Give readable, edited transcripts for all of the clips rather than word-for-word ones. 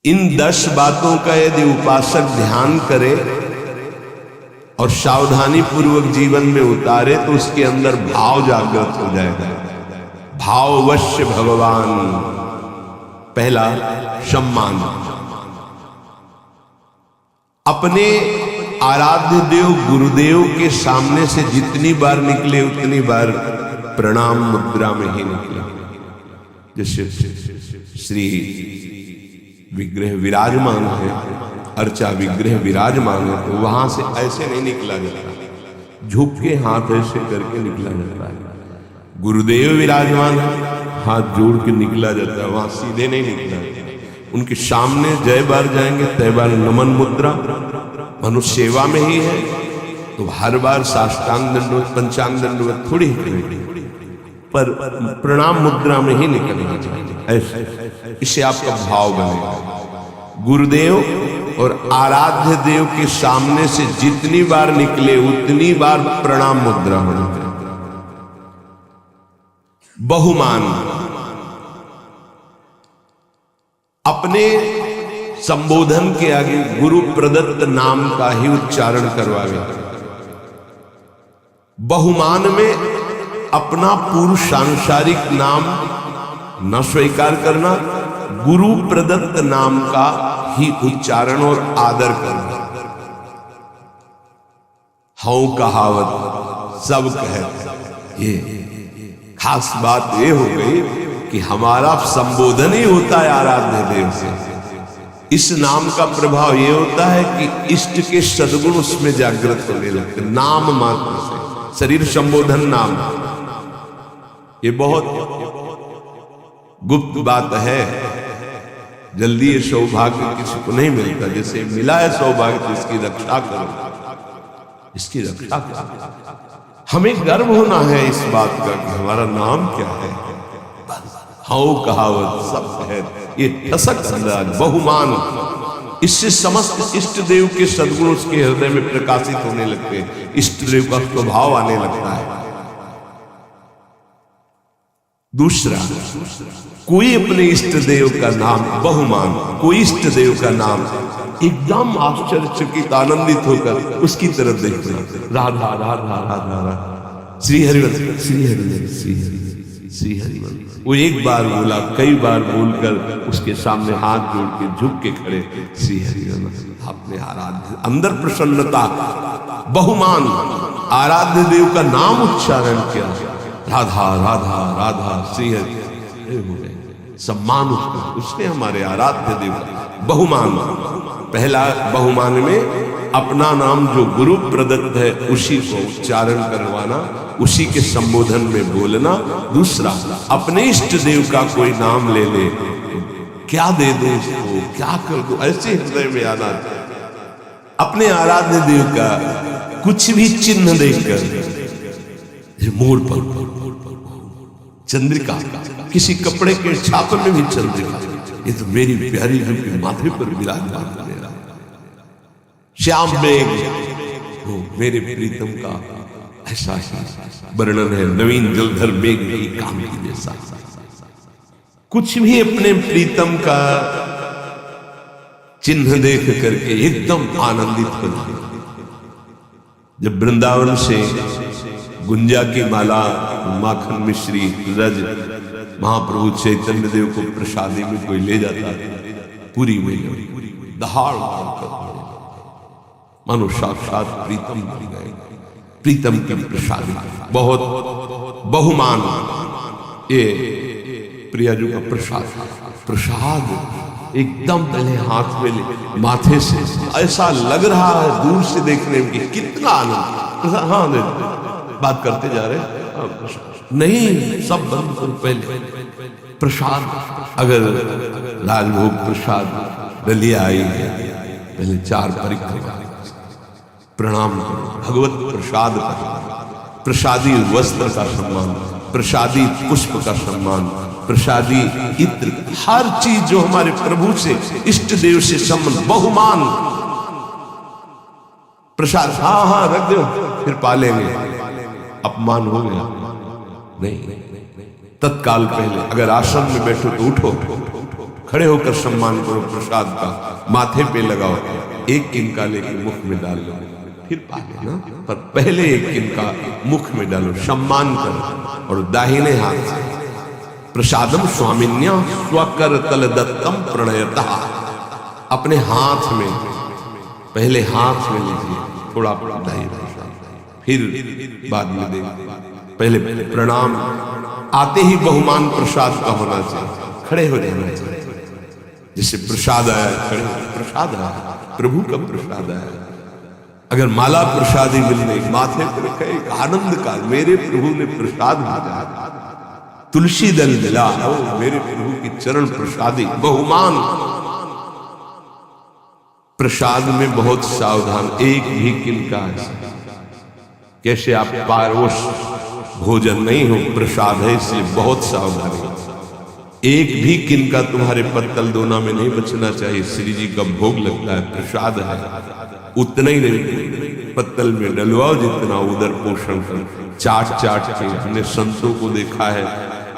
इन 10 बातों का यदि उपासक ध्यान करे और सावधानी पूर्वक जीवन में उतारे तो उसके अंदर भाव जागृत हो जाएगा। भाववश्य भगवान। पहला सम्मान। अपने आराध्य देव गुरुदेव के सामने से जितनी बार निकले उतनी बार प्रणाम मुद्रा में ही निकले। जैसे श्री विग्रह विराजमान है, अर्चा विग्रह विराजमान है, तो वहां से ऐसे नहीं निकला जाता, झुक के हाथ ऐसे करके निकला जाता है। गुरुदेव विराजमान है, हाथ जोड़ के निकला जाता है, वहां सीधे नहीं निकला जाता। उनके सामने जय बार जाएंगे तय बार नमन मुद्रा। मनुष्य सेवा में ही है तो हर बार साष्टांग दंडवत पंचांग दंडवत थोड़ी ही करेंगे, पर प्रणाम मुद्रा में ही निकलना चाहिए। ऐसे इससे आपका भाव बनेगा। गुरुदेव और आराध्य देव के सामने से जितनी बार निकले उतनी बार प्रणाम मुद्रा होनी चाहिए। बहुमान। अपने संबोधन के आगे गुरु प्रदत्त नाम का ही उच्चारण करवावे। बहुमान में अपना पूर्व सांसारिक नाम न स्वीकार करना, गुरु प्रदत्त नाम का ही उच्चारण और आदर करना। हूं कहावत सब कहते, ये खास बात ये हो गई कि हमारा संबोधन ही होता है आराध्य देव से। इस नाम का प्रभाव ये होता है कि इष्ट के सद्गुण उसमें जागृत होने लगते। नाम मात्र से शरीर संबोधन नाम, ये बहुत गुप्त बात है। जल्दी ये सौभाग्य किसी को नहीं मिलता। जैसे मिला है सौभाग्य तो इसकी रक्षा करो, इसकी रक्षा करो। हमें गर्व होना है इस बात का कि हमारा नाम क्या है। हाउ कहावत सब है, ये ठसक अंदाज बहुमान। इससे समस्त इष्ट देव के सद्गुण उसके हृदय में प्रकाशित होने लगते हैं, इष्ट देव का स्वभाव आने लगता है। दूसरा, कोई अपने इष्ट देव का नाम बहुमान, कोई इष्ट देव का नाम एकदम आश्चर्यचकित आनंदित होकर उसकी तरफ देखना। राधा राधा राधा राधा, श्री हरिवंश श्री हरिवंश श्री हरिवंश श्री हरिवंश। वो एक बार बोला, कई बार बोलकर उसके सामने हाथ जोड़ के झुक के खड़े, श्री हरिवंश। अपने आराध्य अंदर प्रसन्नता, बहुमान। आराध्य देव का नाम उच्चारण किया, राधा राधा राधा श्री हरि, सम्मान उसने हमारे आराध्य देव का। बहुमान। पहला बहुमान में अपना नाम जो गुरु प्रदत्त है उसी को उच्चारण करवाना, उसी के संबोधन में बोलना। दूसरा, अपने इष्ट देव का कोई नाम ले ले, क्या दे दो उसको, क्या कर दो, ऐसे हृदय में आना। अपने आराध्य देव का कुछ भी चिन्ह देखकर, मोर पर चंद्रिका, किसी कपड़े के छाप में भी चंद्रिका, ये तो मेरी प्यारी जो के माथे पर विराजमान है। श्याम मेघ वो मेरे प्रीतम का ऐसा वर्णन है। नवीन जलधर मेघ की काम की जैसा। कुछ भी अपने प्रीतम का चिन्ह देख करके एकदम आनंदित होना। जब वृंदावन से गुंजा की माला, माखन मिश्री, रज महाप्रभु चैतन्य देव को प्रसादी में कोई ले जाता, पूरी में दहाड़ मानो साक्षात प्रीतम बन गए। प्रीतम की प्रसादी बहुत बहुमान। ये प्रियाजू का प्रसाद, प्रसाद एकदम पहले हाथ में ले, माथे से ऐसा लग रहा है दूर से देखने में कितना आनंद। हाँ बात करते जा रहे नहीं, सब बंद करो। पहले प्रसाद, अगर राजभोग प्रसाद डलिया आई है, पहले 4 परिक्रमा प्रणाम करो। भगवत प्रसाद का, प्रसादी वस्त्र का सम्मान, प्रसादी पुष्प का सम्मान, प्रसादी इत्र, हर चीज जो हमारे प्रभु से इष्ट देव से संबंध। बहुमान प्रसाद, हाँ हाँ रख दो फिर पालेंगे, अपमान हो गया नहीं। तत्काल पहले अगर आश्रम में बैठो तो उठो, खड़े होकर सम्मान करो प्रसाद का, माथे पे लगाओ, एक किनका लेके मुख में डाल लो, फिर पा लेना, पर पहले एक किनका मुख में डालो, सम्मान करो। और दाहिने हाथ से प्रसादम स्वामिन्या स्वकर तल दत्तम प्रणयता, अपने हाथ में, पहले हाथ में लीजिए थोड़ा दाई प्रसाद, फिर बाद में देंगे। पहले प्रणाम, आते ही बहुमान प्रसाद का होना चाहिए, खड़े हो जाना चाहिए। जैसे प्रसाद आया, खड़े प्रसाद आया, प्रभु का प्रसाद आया। अगर माला प्रसादी मिलने माथे पर रखे, एक आनंद का, मेरे प्रभु ने प्रसाद भेजा, तुलसी दल मिला, ओ मेरे प्रभु की चरण प्रसादी, बहुमान। प्रसाद में बहुत सावधान, एक भी किनका कैसे आप पारोश भोजन नहीं हो, प्रसाद है इसलिए बहुत सावधानी। एक भी किनका तुम्हारे पत्तल दोना में नहीं बचना चाहिए। श्री जी का भोग लगता है, प्रसाद है, उतना ही नहीं, पत्तल में डलवाओ जितना उदर पोषण कर, चाट चाट के। हमने संतों को देखा है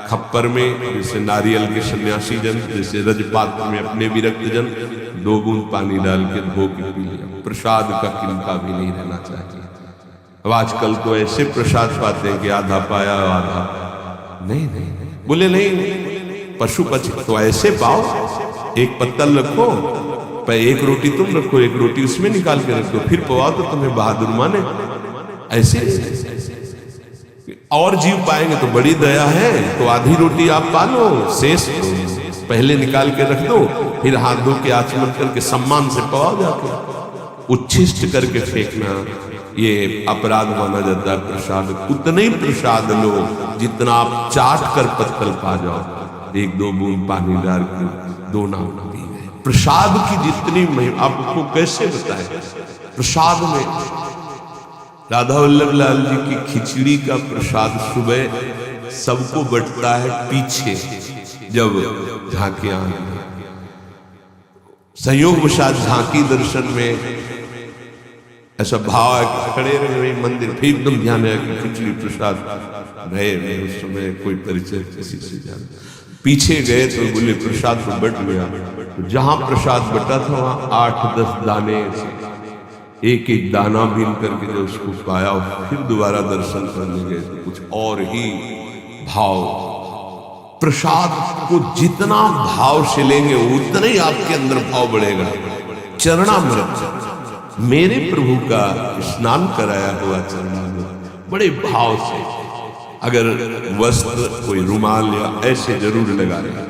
खप्पर में, जैसे नारियल के सन्यासी जन, जैसे रजपात्र में अपने विरक्त जन, 2 बूंद पानी डाल के धो के पी लिया। प्रसाद का किनका भी नहीं रहना चाहिए। अब आजकल तो ऐसे प्रसाद पाते हैं कि आधा पाया आधा नहीं, बोले नहीं, पशु पक्षी तो ऐसे पाओ, एक पत्तल रखो, पर एक रोटी तुम रखो, एक रोटी उसमें निकाल के रखो, फिर पवाओ तो तुम्हें बहादुर माने। ऐसे और जीव पाएंगे तो बड़ी दया है, तो आधी रोटी आप पालो, शेष पहले निकाल के रख दो, फिर हाथ धो के आचमन करके सम्मान से पवाओ जाके। उच्छिष्ट करके फेंकना ये अपराध माना जाता है। प्रसाद उतना ही प्रसाद लो जितना आप चाट कर पत्तल पा जाओ, 1-2 बूंद पानी डाल के दोना पी गए। प्रसाद की जितनी महिमा आपको कैसे बताएं। प्रसाद में राधा वल्लभ लाल जी की खिचड़ी का प्रसाद सुबह सबको बंटता है, पीछे जब झांकियां संयोगवशात झांकी दर्शन में ऐसा भाव खड़े रहे मंदिर, फिर एकदम ध्यान है कि खिचड़ी प्रसाद रहे, उस समय कोई परिचय किसी से जान, पीछे गए तो बोले प्रसाद तो बट गया। तो जहां प्रसाद बटा था वहां 8-10 दाने एक एक दाना बीन करके जो उसको पाया, फिर दोबारा दर्शन करने गए तो कुछ और ही भाव। प्रसाद को जितना भाव से लेंगे उतना ही आपके अंदर भाव बढ़ेगा। चरणामृत, मेरे प्रभु का स्नान कराया हुआ चरणामृत बड़े भाव से, अगर वस्त्र कोई रुमाल या ऐसे जरूर लगाए,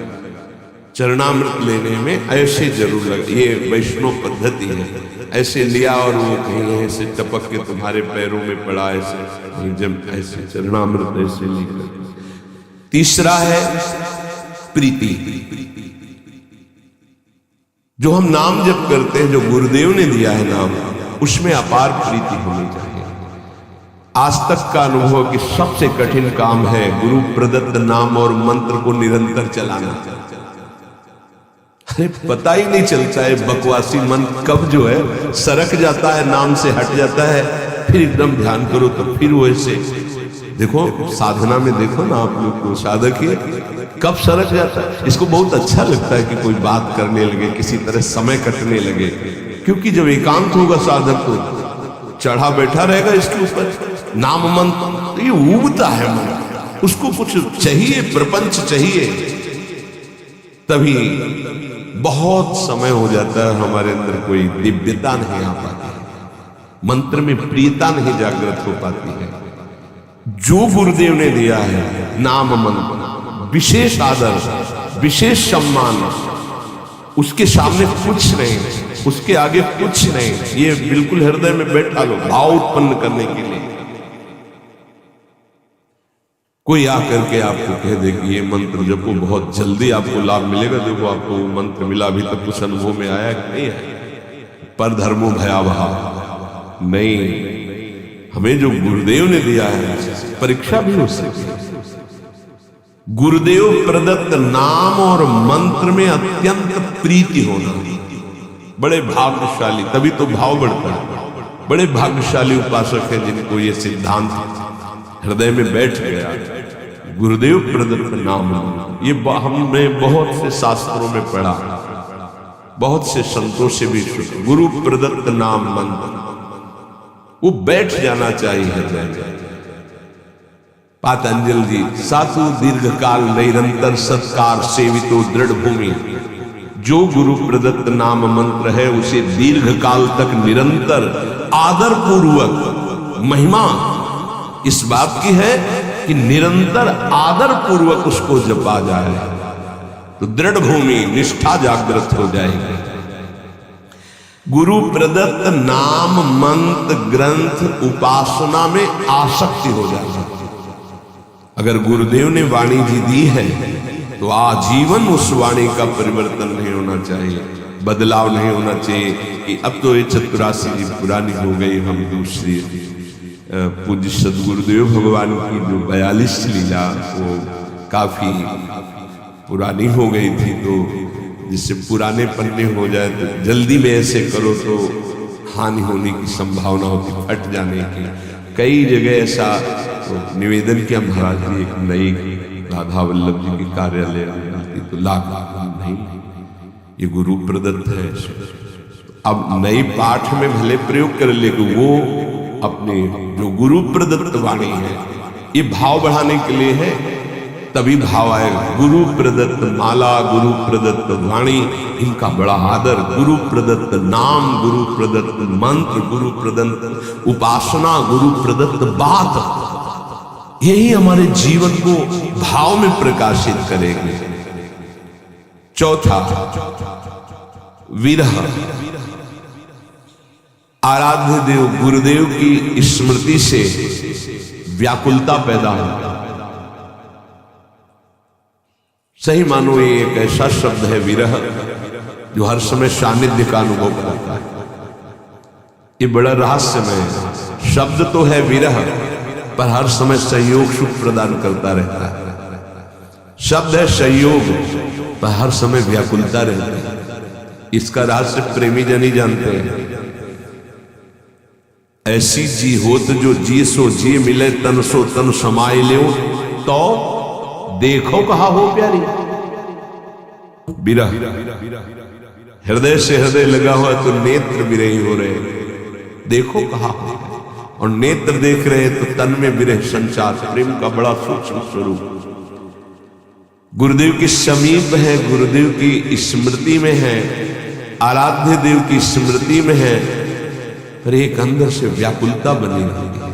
चरणामृत लेने में ऐसे जरूर लगे, ये वैष्णव पद्धति है। ऐसे लिया और वो कहीं ऐसे टपक के तुम्हारे पैरों में पड़ा, ऐसे जब ऐसे चरणामृत ऐसे लेकर। तीसरा है प्रीति, जो हम नाम जप करते हैं, जो गुरुदेव ने दिया है नाम, उसमें अपार प्रीति होनी चाहिए। आज तक का अनुभव कि सबसे कठिन काम है गुरु प्रदत्त नाम और मंत्र को निरंतर चलाना। अरे पता ही नहीं चलता है बकवासी मन कब जो है सरक जाता है, नाम से हट जाता है, फिर एकदम ध्यान करो तो फिर वो ऐसे देखो, साधना में देखो ना आप लोग को, साधक ही कब सरक जाता है। इसको बहुत अच्छा लगता है कि कोई बात करने लगे, किसी तरह समय कटने लगे, क्योंकि जब एकांत होगा साधक तो चढ़ा बैठा रहेगा इसके ऊपर नाम मंत्र, ये उबता है मन, उसको कुछ चाहिए, प्रपंच चाहिए, तभी बहुत समय हो जाता है हमारे अंदर कोई दिव्यता नहीं आ पाती, मंत्र में प्रियता नहीं जागृत हो पाती है। जो गुरुदेव ने दिया है नाम मंत्र, विशेष आदर, विशेष सम्मान, उसके सामने कुछ नहीं, उसके आगे कुछ नहीं, ये बिल्कुल हृदय में बैठा लो भाव उत्पन्न करने के लिए। कोई आकर के आपको कह दे कि ये मंत्र जपो, बहुत जल्दी आपको लाभ मिलेगा, देखो आपको मंत्र मिला, अभी तक कुछ अनुभव में आया कि नहीं है, पर धर्मो भयावह नहीं। हमें जो गुरुदेव ने दिया है परीक्षा भी हो सकती है। गुरुदेव प्रदत्त नाम और मंत्र में अत्यंत प्रीति होना, बड़े भाग्यशाली, तभी तो भाव बढ़ता है। बड़े भाग्यशाली उपासक है जिनको ये सिद्धांत हृदय में बैठ गया, गुरुदेव प्रदत्त नाम मंत्र, ये हमने बहुत से शास्त्रों में पढ़ा, बहुत से संतों से भी सुना। गुरु प्रदत्त नाम मंत्र वो बैठ जाना चाहिए। पातंजल जी, सातु दीर्घकाल निरंतर सत्कार सेवितो दृढ़ भूमि, जो गुरु प्रदत्त नाम मंत्र है उसे दीर्घ काल तक निरंतर आदर पूर्वक, महिमा इस बात की है कि निरंतर आदर पूर्वक उसको जपा जाए तो दृढ़ भूमि निष्ठा जागृत हो जाएगी। गुरु प्रदत्त नाम मंत्र ग्रंथ उपासना में आसक्ति हो जाएगी। अगर गुरुदेव ने वाणी जी दी है तो आजीवन उस वाणी का परिवर्तन नहीं होना चाहिए, बदलाव नहीं होना चाहिए कि अब तो ये 84 जी पुरानी हो गई, हम दूसरी। पूज्य सदगुरुदेव भगवान की जो 42 लीला वो काफी पुरानी हो गई थी, तो जिससे पुराने पन्ने हो जाए तो जल्दी में ऐसे करो तो हानि होने की संभावना होती, फट जाने की। कई जगह ऐसा तो निवेदन किया महाराज जी एक नई राधा वल्लभ जी के कार्यालय मिलती तो लाभ नहीं, ये गुरु प्रदत्त है। अब नई पाठ में भले प्रयोग कर ले, वो अपने जो गुरु प्रदत्त वाणी है ये भाव बढ़ाने के लिए है, तभी भाव आएगा। गुरु प्रदत्त माला, गुरु प्रदत्त वाणी, इनका बड़ा आदर, गुरु प्रदत्त नाम, गुरु प्रदत्त मंत्र, गुरु प्रदत्त उपासना, गुरु प्रदत्त बात, यही हमारे जीवन को भाव में प्रकाशित करेंगे। चौथा, विरह। आराध्य देव गुरुदेव की स्मृति से व्याकुलता पैदा होती है। सही मानो ये एक ऐसा शब्द है विरह जो हर समय सानिध्य का अनुभव कराता है। ये बड़ा रहस्यमय शब्द तो है विरह, पर हर समय संयोग सुख प्रदान करता रहता है। शब्द है संयोग, पर हर समय व्याकुलता रहती है। इसका रहस्य प्रेमी जन ही जानते हैं। ऐसी जी होत जो जी सो जी मिले, तन सो तन समाये ले, तो देखो कहा हो प्यारी। विरह हृदय से हृदय लगा हुआ तो नेत्र विरही हो रहे, देखो कहा हो, और नेत्र देख रहे तो तन में विरह संचार, प्रेम का बड़ा सूक्ष्म स्वरूप। गुरुदेव के समीप है, गुरुदेव की स्मृति में है, आराध्य देव की स्मृति में है, पर एक अंदर से व्याकुलता बनी रहती है।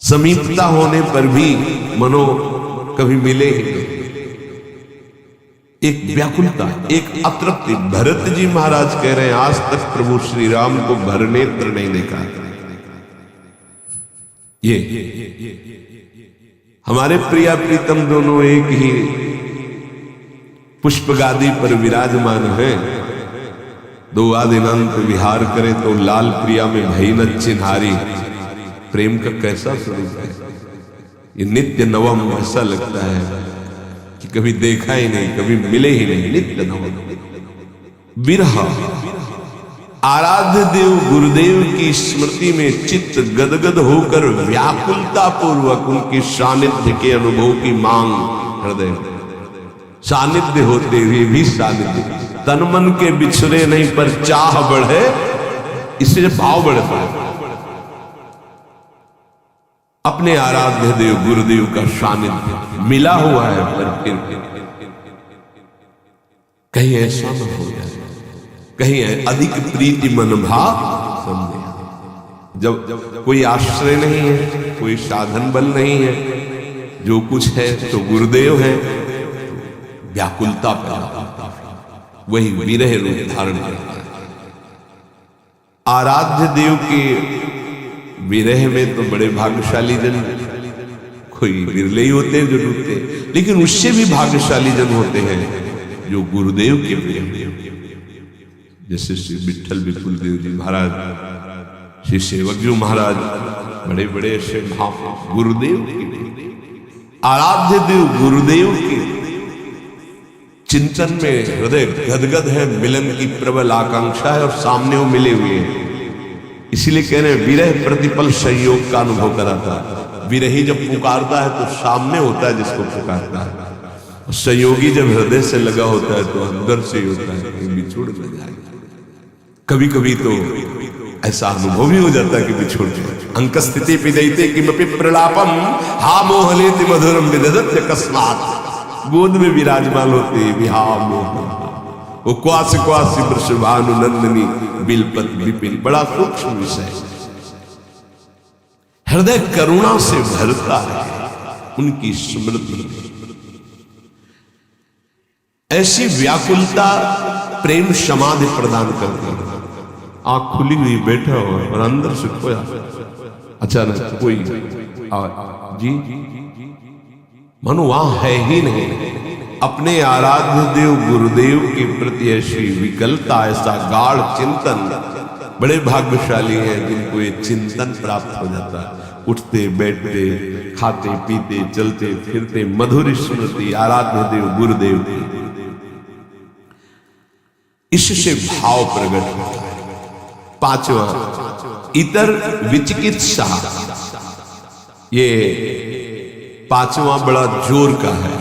समीपता होने पर भी मनो कभी मिले ही नहीं, एक व्याकुलता, एक अतृप्ति। भरत जी महाराज कह रहे हैं आज तक प्रभु श्री राम को भर नेत्र नहीं देखा। ये हमारे प्रिया प्रीतम दोनों एक ही पुष्प गादी पर विराजमान हैं। दो आदिनांत विहार करे तो लाल प्रिया में भई न चिन्हारी। प्रेम का कैसा स्वरूप है, ये नित्य नवम। ऐसा लगता है कि कभी देखा ही नहीं, कभी मिले ही नहीं, नित्य नवम। विरह। आराध्य देव गुरुदेव की स्मृति में चित्त गदगद होकर व्याकुलता पूर्वक उनके सानिध्य के अनुभव की मांग हृदय। सानिध्य होते हुए भी सानिध्य, तन मन के बिछड़े नहीं पर चाह बढ़े, इससे भाव बढ़ता है। अपने आराध्य देव गुरुदेव का सानिध्य मिला हुआ है, पर फिर कहीं ऐसा न हो जाए, कहीं अधिक प्रीति मन भाव समझे। जब कोई आश्रय नहीं है, कोई साधन बल नहीं है, जो कुछ है तो गुरुदेव है, व्याकुलता पैदा होता है, वही विरह रूप धारण करता है। आराध्य देव के विरह में तो बड़े भाग्यशाली जन, कोई विरले ही होते हैं जो डूबते, लेकिन उससे भी भाग्यशाली जन होते हैं जो गुरुदेव के विरह, जैसे श्री विठल विपुल देव जी महाराज, श्री सेवकजू महाराज, बड़े बड़े ऐसे गुरुदेव के, आराध्य देव गुरुदेव के चिंतन में हृदय गदगद है, मिलन की प्रबल आकांक्षा है और सामने वो मिले हुए हैं। इसीलिए कह रहे हैं विरह प्रतिपल संयोग का अनुभव कराता। विरही जब पुकारता है तो सामने होता है जिसको पुकारता है, संयोगी जब हृदय से लगा होता है तो अंदर से होता है कि बिछुड़ न जाए। कभी कभी तो ऐसा अनुभव भी हो जाता है कि बिछुड़ जाए। अंक स्थिति पिदयते किमपि प्रलापम हा मोहलेति मधुरम विदधत्य कस्मात्। गोद में विराजमान होते भी हा मोह, वो क्वास क्वासी वृषभानु नंदनी बिलपत विपिन। बड़ा सूक्ष्म विषय, हृदय करुणा से भरता है उनकी स्मृति। ऐसी व्याकुलता प्रेम समाधि प्रदान करती है। आंख खुली हुई बैठा हुआ और अंदर से खोया, अचानक कोई जी मनु वहां है ही नहीं। अपने आराध्य देव गुरुदेव के प्रति ऐसी विकलता, ऐसा गाढ़ चिंतन, बड़े भाग्यशाली हैं जिनको ये चिंतन प्राप्त हो जाता है। उठते बैठते खाते पीते चलते फिरते मधुर स्मृति आराध्य देव गुरुदेव की, इससे भाव प्रकट होता है। पांचवा, इतर विचिकित्सा। ये पांचवा बड़ा जोर का है।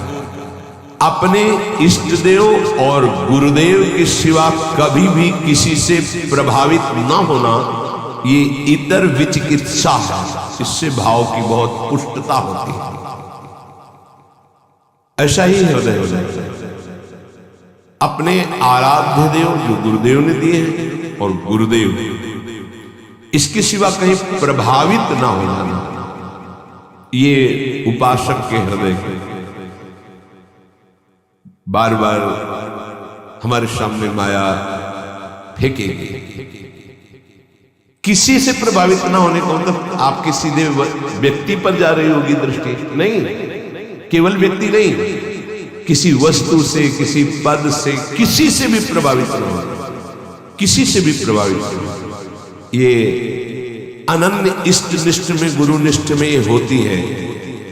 अपने इष्ट देव और गुरुदेव के सिवा कभी भी किसी से प्रभावित न होना, ये इतर विचिकित्सा है। इससे भाव की बहुत पुष्टता होती है। ऐसा ही हृदय हो जाए। अपने आराध्य देव जो गुरुदेव ने दिए हैं और गुरुदेव, इसके सिवा कहीं प्रभावित ना हो जाना, ये उपासक के हृदय के बार बार हमारे सामने माया फेंकेगी। किसी से प्रभावित ना होने का मतलब आपके सीधे व्यक्ति पर जा रही होगी दृष्टि, नहीं, केवल व्यक्ति नहीं, किसी वस्तु से, किसी पद से, किसी से भी प्रभावित ना हो, किसी से भी प्रभावित ना हो। ये अनन्य इष्ट निष्ठ में, गुरु निष्ठ में ये होती है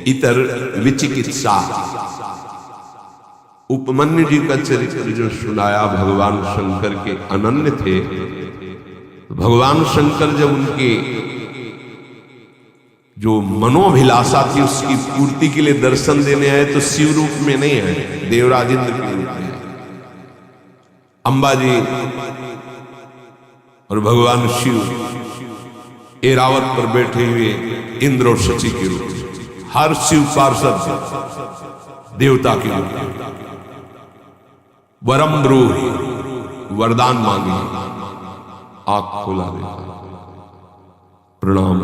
इतर विचिकित्सा। उपमन्यु जी का चरित्र जो सुनाया, भगवान शंकर के अनन्य थे। भगवान शंकर जब उनके जो मनोभिलाषा थी उसकी पूर्ति के लिए दर्शन देने आए तो शिव रूप में नहीं आए, देवराजेंद्र के रूप में आए। अंबा जी और भगवान शिव एरावत पर बैठे हुए इंद्र और शची के रूप में, हर शिव पार्षद देवता के रूप में। वरम ब्रूहि, वरदान मांगे, आंख खोला देखा, प्रणाम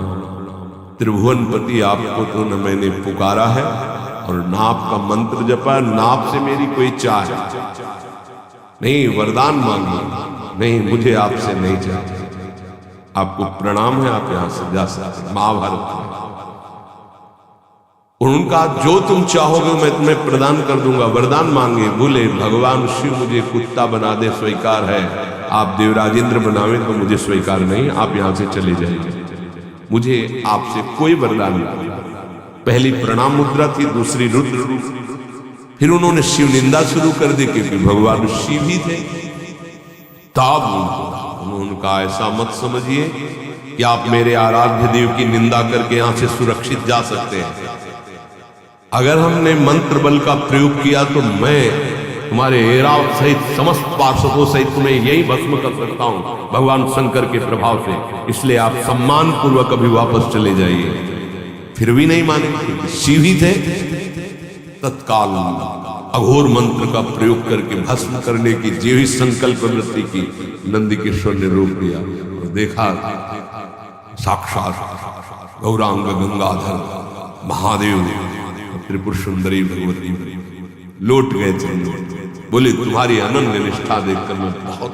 त्रिभुवनपति, आपको तो न मैंने पुकारा है और ना आपका मंत्र जपा, ना आपसे मेरी कोई चाह नहीं, वरदान मांगी, नहीं मुझे आपसे नहीं चाहिए, आपको प्रणाम है, आप यहां से जा सकते। महाभारत में उनका जो तुम चाहोगे मैं तुम्हें प्रदान कर दूंगा। वरदान मांगे, बोले भगवान शिव मुझे कुत्ता बना दे स्वीकार है, आप देवराजेंद्र बनावे तो मुझे स्वीकार नहीं, आप यहां से चले जाइए, मुझे आपसे कोई वरदान नहीं। पहली प्रणाम मुद्रा थी, दूसरी रुद्र रूप। फिर उन्होंने शिव निंदा शुरू कर दी क्योंकि भगवान शिव ही थे। तब उन्होंने कहा ऐसा मत समझिए कि आप मेरे आराध्य देव की निंदा करके यहां से सुरक्षित जा सकते हैं। अगर हमने मंत्र बल का प्रयोग किया तो मैं तुम्हारे एरावत सहित समस्त पार्षदों सहित तुम्हें यही भस्म कर सकता हूं भगवान शंकर के प्रभाव से, इसलिए आप सम्मान पूर्वक अभी वापस चले जाइए। फिर भी नहीं माने, शिव ही थे। तत्काल अघोर मंत्र का प्रयोग करके भस्म करने की जो ही संकल्प वृत्ति की नंदिकेश्वर ने रोक दिया और देखा साक्षात गौरांग गंगाधर महादेव त्रिपुर सुंदरी भगवती लौट गए थे। बोले तुम्हारी अनन्य निष्ठा देखकर मैं बहुत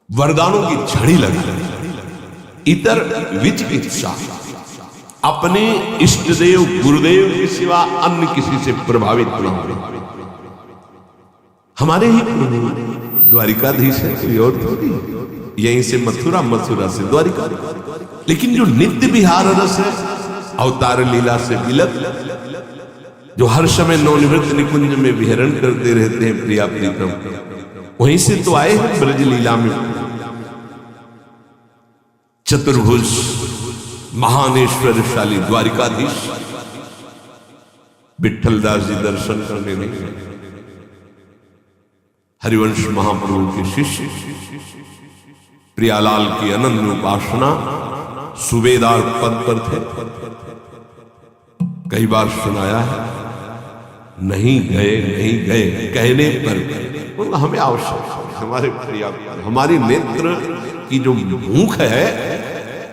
वरदानों की झड़ी लगी। इतर विचिकित्सा, अपने इष्ट देव गुरुदेव के सिवा अन्य किसी से प्रभावित नहीं हो। हमारे ही प्रभु द्वारिकाधीश है, कोई और थोड़ी, यहीं से मथुरा, मथुरा से द्वारिका। लेकिन जो नित्य विहार रस है, अवतार लीला से विलक, जो हर समय नवनिवृत्त निकुंज में विहरण करते रहते हैं प्रिया प्रीतम, वहीं से तो आए हैं ब्रज लीला में। चतुर्भुज महान ऐश्वर्यशाली द्वारिकाधीश विठ्ठलदास जी दर्शन करने नहीं गए। हरिवंश महाप्रभु के शिष्य प्रियालाल की अनन्य उपासना सूबेदार पद पर थे। कई बार सुनाया है, नहीं गए कहने पर हमें आवश्यक, हमारे प्रिया, हमारी नेत्र की जो भूख है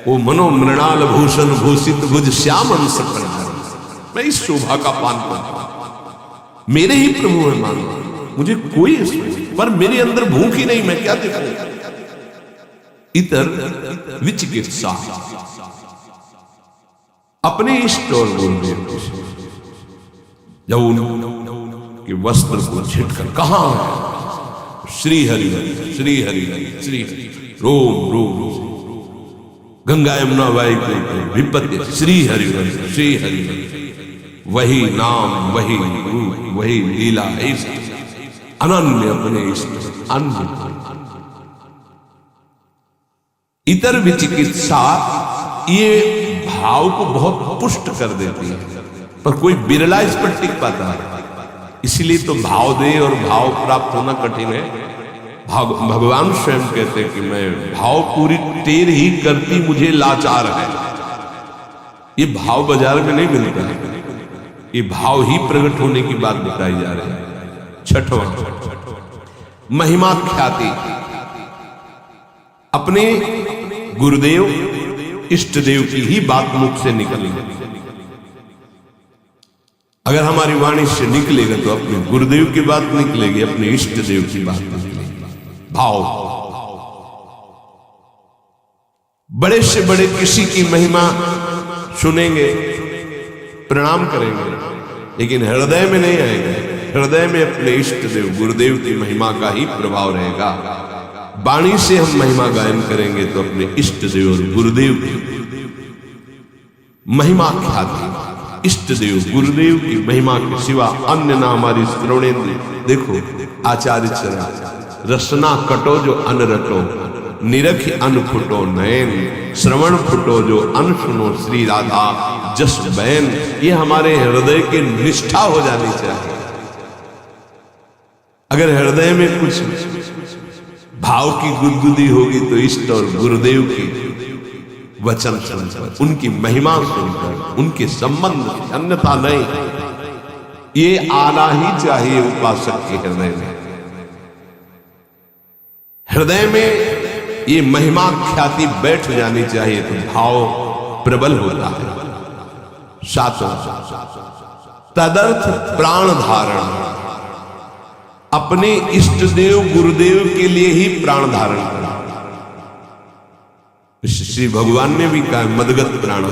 वो मनो मृणाल भूषण भूषित भुज श्याम अंश पर, मैं इस शोभा का पान करता हूं। मेरे ही प्रभु है, मान मुझे कोई पर मेरे अंदर भूख ही नहीं, मैं क्या देखूं। इतर विचिकित्सा, अपने इष्ट और गुरुदेव जब उनके वस्त्र को छिटकर कहां है, श्री हरि श्री हरि श्री हरि रोम रोम गंगा यमुना वाई विपत्ति श्री हरि श्री हरि, वही नाम वही रूप वही लीला, अनन्य अपने इष्ट अन्य। इतर विचिकित्सा ये भाव को बहुत पुष्ट कर देती है, पर कोई बिरला इस पर टिक पाता है। इसलिए तो भाव दे और भाव प्राप्त होना कठिन है। भगवान स्वयं कहते हैं कि मैं भाव पूरी टेर ही करती मुझे लाचार है। ये भाव बाजार में नहीं मिलता है, ये भाव ही प्रकट होने की बात बताई जा रही है। छठवां, महिमा ख्याति, अपने गुरुदेव इष्ट देव की ही बात मुख से निकलेगी। अगर हमारी वाणी से निकलेगा तो अपने गुरुदेव की बात निकलेगी, अपने इष्ट देव की बात निकलेगी। भाव, बड़े से बड़े किसी की महिमा सुनेंगे, प्रणाम करेंगे, लेकिन हृदय में नहीं आएगा। हृदय में अपने इष्ट देव गुरुदेव की महिमा का ही प्रभाव रहेगा। वाणी से हम महिमा गायन करेंगे तो अपने इष्ट देव और गुरुदेव की महिमा ख्याति, इष्ट देव गुरुदेव की महिमा के सिवा अन्य ना हमारी श्रवणेन्द्रिय। देखो आचार्य चरण, रसना कटो जो अन रटो, निरख अन फुटो नयन, श्रवण फुटो जो अन सुनो श्री राधा जस बैन। ये हमारे हृदय की निष्ठा हो जानी चाहिए। अगर हृदय में कुछ भाव की गुदगुदी होगी तो इष्ट और गुरुदेव की वचन सुनकर, उनकी महिमा सुनकर, उनके संबंध, अन्यथा नहीं। ये आना ही चाहिए उपासक के हृदय में। हृदय में ये महिमा ख्याति बैठ जानी चाहिए तो भाव प्रबल होता है। सातवां, तदर्थ प्राण धारण, अपने इष्ट देव गुरुदेव के लिए ही प्राण धारण करना। श्री भगवान ने भी कहा मदगत प्राण,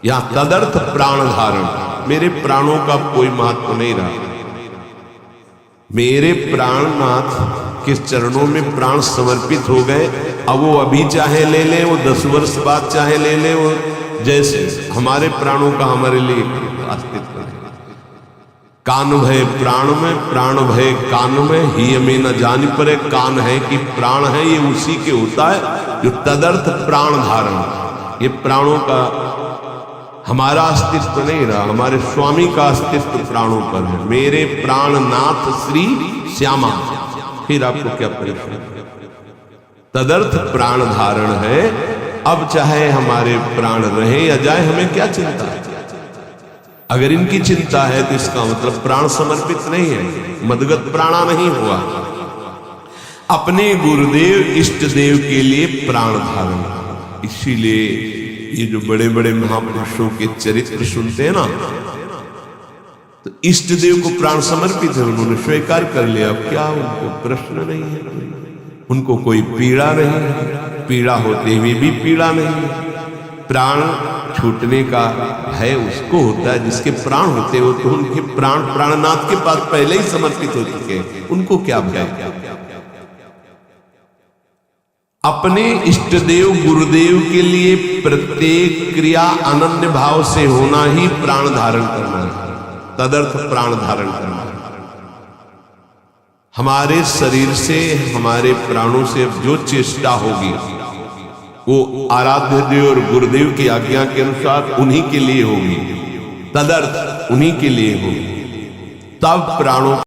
यहां तदर्थ प्राण धारण। मेरे प्राणों का कोई महत्व नहीं रहा। मेरे प्राणनाथ के चरणों में प्राण समर्पित हो गए। अब वो अभी चाहे ले ले, वो 10 वर्ष बाद चाहे ले ले, वो जैसे हमारे प्राणों का हमारे लिए अस्तित्व है। कान भय प्राण में, प्राण भय कान में, ही में न जान पड़े कान है कि प्राण है, ये उसी के होता है जो तदर्थ प्राण धारण। ये प्राणों का हमारा अस्तित्व नहीं रहा, हमारे स्वामी का अस्तित्व प्राणों पर है। मेरे प्राणनाथ श्री श्यामा। फिर आपको क्या परिचय, तदर्थ प्राण धारण है। अब चाहे हमारे प्राण रहे या जाए, हमें क्या चिंता है। अगर इनकी चिंता है तो इसका मतलब प्राण समर्पित नहीं है, मदगत प्राणा नहीं हुआ। अपने गुरुदेव इष्ट देव के लिए प्राण धारण। इसीलिए ये जो बड़े बड़े महापुरुषों के चरित्र सुनते हैं ना, तो इष्ट देव को प्राण समर्पित है, उन्होंने स्वीकार कर लिया। अब क्या उनको प्रश्न नहीं है, उनको कोई पीड़ा नहीं है, पीड़ा होते हुए भी पीड़ा नहीं है। प्राण छूटने का भय उसको होता है जिसके प्राण होते हो, तो उनके प्राण प्राणनाथ के पास पहले ही समर्पित हो चुके हैं, उनको क्या भय। अपने इष्ट देव गुरुदेव के लिए प्रत्येक क्रिया अनन्य भाव से होना ही प्राण धारण करना है, तदर्थ प्राण धारण करना है। हमारे शरीर से, हमारे प्राणों से जो चेष्टा होगी वो आराध्य देव और गुरुदेव की आज्ञा के अनुसार उन्हीं के लिए होगी, तदर्थ उन्हीं के लिए होगी, तब प्राणों